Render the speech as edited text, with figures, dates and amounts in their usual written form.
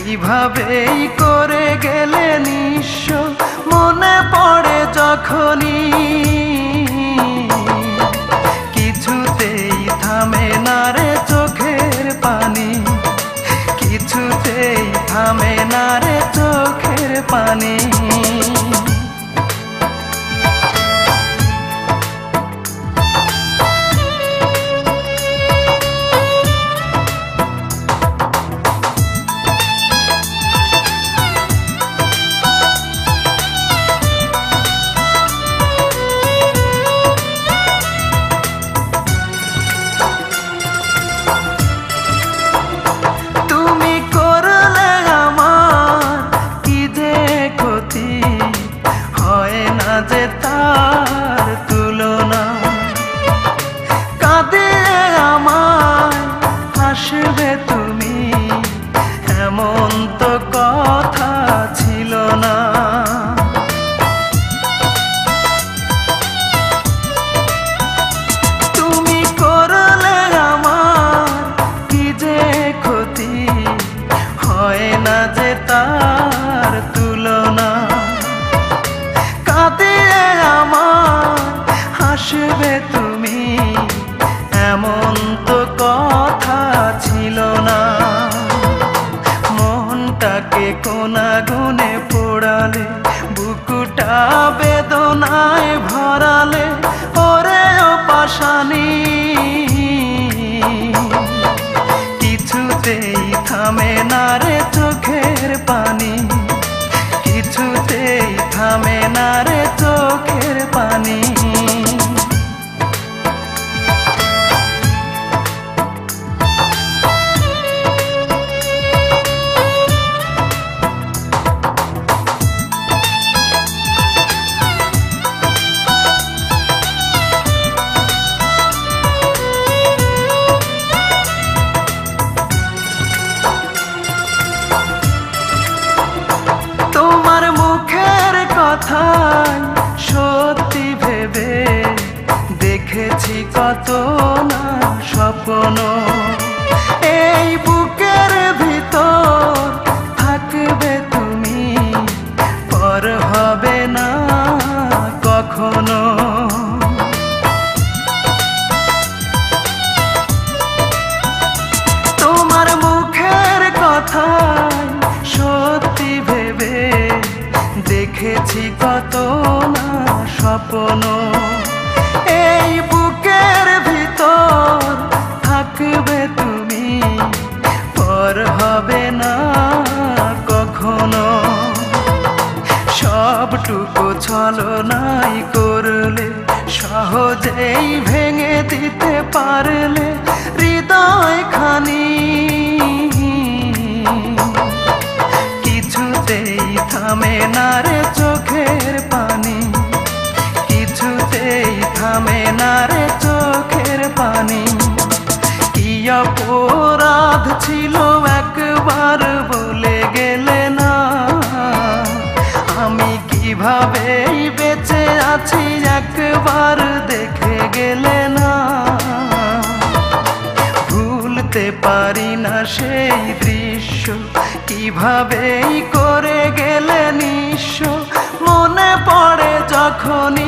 কিভাবেই করে গেলে নিঃস্ব মনে পড়ে যখনই কিছুতেই থামে না রে চোখের পানি কিছুতেই থামে না রে চোখের পানি যে তার তুলনা কাঁদিয়ে আমায় হাসবে তুমি এমন তো কথা ছিল না তুমি করলে আমার কি যে ক্ষতি হয় না যে তার তুলনা কাঁদিয়ে আমার হাসবে তুমি এমন তো কথা ছিল না মনটাকে কোনা গুনে পোড়ালে বুকুটা বেদনায় ভরালে ওরে ও পাশানি কিছুতেই থামে না রে চোখের পানি কিছুতেই থামে না রে চোখের পানি তোমার মুখের কথাই সত্যি ভেবে দেখেছি কত না স্বপ্ন এই বুকের ভিতর থাকবে তুমি পর হবে না কখনো তোমার মুখের কথাই সত্যি ভেবে দেখেছি কত না স্বপ্ন এই বুকের ভিতর থাকবে তুমি পর হবে না কখনো সবটুকু ছলনাই করলে সহজেই ভেঙে দিতে পারলে হৃদয় খানি কিছুতেই থামে না রে চোখের পানি কিছুতেই থামে না রে চোখের পানি কি অপরাধ ছিল একবার বলে গেলে না আমি কিভাবেই বেঁচে আছি একবার দেখে গেলে না ভুলতে পারি না সেই দৃশ্য কিভাবেই করে গেলে নিঃস্ব মনে পড়ে যখনই